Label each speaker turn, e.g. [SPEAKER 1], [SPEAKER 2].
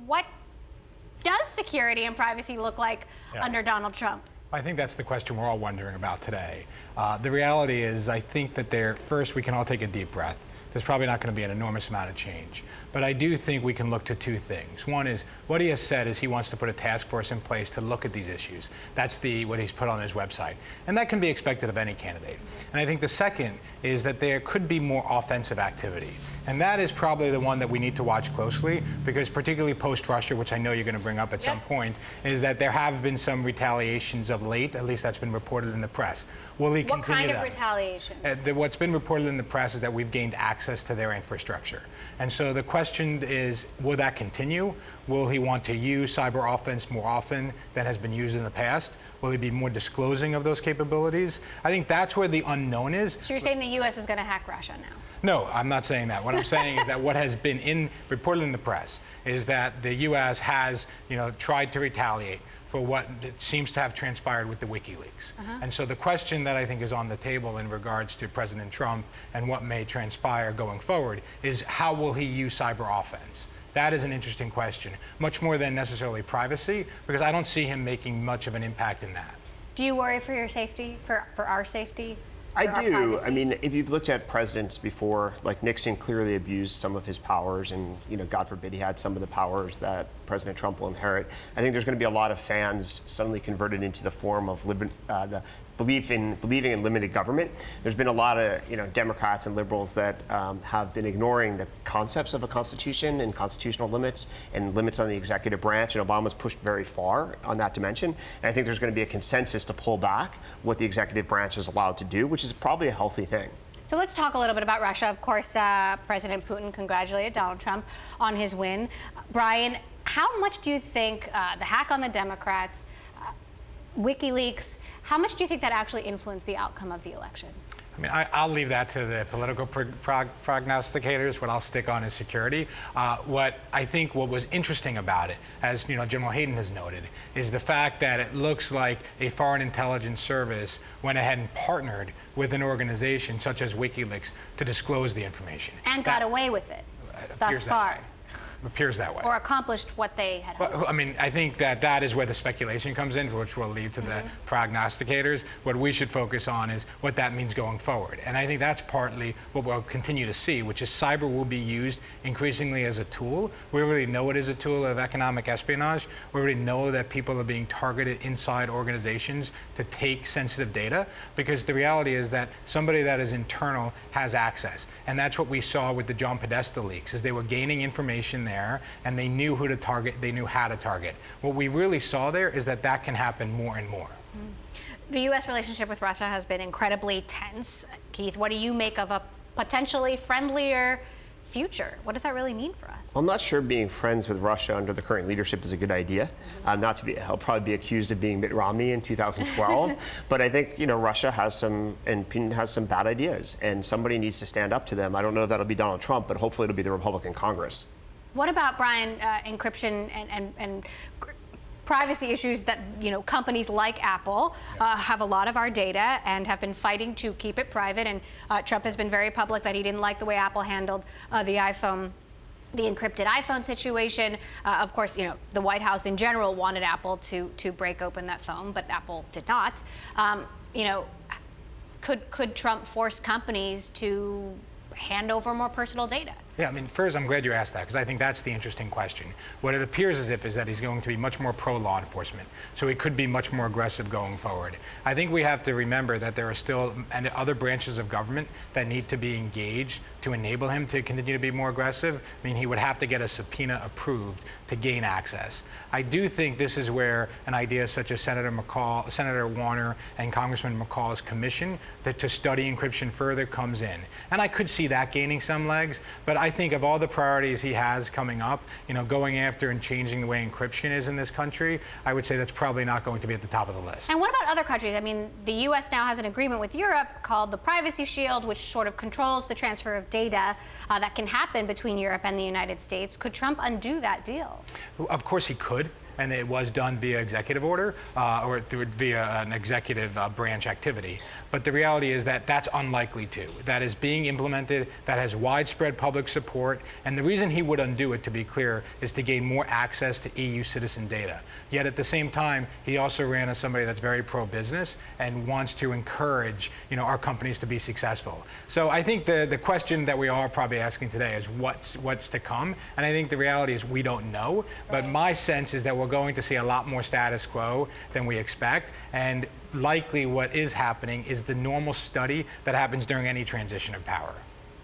[SPEAKER 1] what does security and privacy look like under Donald Trump?
[SPEAKER 2] I think that's the question we're all wondering about today. The reality is, I think that first we can all take a deep breath. There's probably not going to be an enormous amount of change. But I do think we can look to two things. One is, what he has said is he wants to put a task force in place to look at these issues. That's what he's put on his website. And that can be expected of any candidate. And I think the second is that there could be more offensive activity. And that is probably the one that we need to watch closely, because particularly post-Russia, which I know you're going to bring up at some point, is that there have been some retaliations of late. At least that's been reported in the press. Will he continue that?
[SPEAKER 1] What kind of retaliation?
[SPEAKER 2] What's been reported in the press is that we've gained access to their infrastructure. And so the question is, will that continue? Will he want to use cyber offense more often than has been used in the past? Will he be more disclosing of those capabilities? I think that's where the unknown is.
[SPEAKER 1] So you're saying the U.S. is going to hack Russia now?
[SPEAKER 2] No, I'm not saying that. What I'm saying is that what has been reported in the press is that the U.S. has, tried to retaliate for what seems to have transpired with the WikiLeaks. And so the question that I think is on the table in regards to President Trump and what may transpire going forward is, how will he use cyber offense? That is an interesting question, much more than necessarily privacy, because I don't see him making much of an impact in that.
[SPEAKER 1] Do you worry for your safety, for our safety?
[SPEAKER 3] I do. I mean, if you've looked at presidents before, like Nixon clearly abused some of his powers, and God forbid he had some of the powers that President Trump will inherit. I think there's going to be a lot of fans suddenly converted into the form of the believing in limited government. There's been a lot of Democrats and liberals that have been ignoring the concepts of a constitution and constitutional limits and limits on the executive branch, and Obama's pushed very far on that dimension. And I think there's going to be a consensus to pull back what the executive branch is allowed to do, which is probably a healthy thing.
[SPEAKER 1] So let's talk a little bit about Russia. Of course, President Putin congratulated Donald Trump on his win. Brian, how much do you think the hack on the Democrats, WikiLeaks, how much do you think that actually influenced the outcome of the election?
[SPEAKER 2] I mean, I'll leave that to the political prognosticators. What I'll stick on is security. What was interesting about it, as General Hayden has noted, is the fact that it looks like a foreign intelligence service went ahead and partnered with an organization such as WikiLeaks to disclose the information.
[SPEAKER 1] And got away with it thus far.
[SPEAKER 2] Appears that way.
[SPEAKER 1] Or accomplished what they had hoped.
[SPEAKER 2] Well, I mean, I think that is where the speculation comes in, which will lead to the prognosticators. What we should focus on is what that means going forward. And I think that's partly what we'll continue to see, which is cyber will be used increasingly as a tool. We already know it is a tool of economic espionage. We already know that people are being targeted inside organizations to take sensitive data, because the reality is that somebody that is internal has access. And that's what we saw with the John Podesta leaks, is they were gaining information there, and they knew who to target, they knew how to target. What we really saw there is that can happen more and more.
[SPEAKER 1] The U.S. relationship with Russia has been incredibly tense. Keith, what do you make of a potentially friendlier future? What does that really mean for us?
[SPEAKER 3] Well, I'm not sure being friends with Russia under the current leadership is a good idea. He'll probably be accused of being Mitt Romney in 2012. But I think, Russia has some bad ideas, and somebody needs to stand up to them. I don't know if that'll be Donald Trump, but hopefully it'll be the Republican Congress.
[SPEAKER 1] What about, Brian, encryption and privacy issues that companies like Apple have a lot of our data and have been fighting to keep it private, and Trump has been very public that he didn't like the way Apple handled the encrypted iPhone situation. Of course, the White House in general wanted Apple to break open that phone, but Apple did not. Could Trump force companies to hand over more personal data?
[SPEAKER 2] Yeah, I mean, first, I'm glad you asked that, because I think that's the interesting question. What it appears as if is that he's going to be much more pro-law enforcement, so he could be much more aggressive going forward. I think we have to remember that there are still other branches of government that need to be engaged to enable him to continue to be more aggressive. I mean, he would have to get a subpoena approved to gain access. I do think this is where an idea such as Senator Warner and Congressman McCall's commission to study encryption further comes in. And I could see that gaining some legs, but I think of all the priorities he has coming up, going after and changing the way encryption is in this country, I would say that's probably not going to be at the top of the list.
[SPEAKER 1] And what about other countries? I mean, the U.S. now has an agreement with Europe called the Privacy Shield, which sort of controls the transfer of data that can happen between Europe and the United States. Could Trump undo that deal?
[SPEAKER 2] Of course he could. and it was done via executive order or via an executive branch activity. But the reality is that that's unlikely to. That is being implemented, that has widespread public support, and the reason he would undo it, to be clear, is to gain more access to EU citizen data. Yet at the same time, he also ran as somebody that's very pro-business and wants to encourage, our companies to be successful. So I think the question that we are probably asking today is what's to come, and I think the reality is we don't know, but my sense is that we're going to see a lot more status quo than we expect, and likely what is happening is the normal study that happens during any transition of power.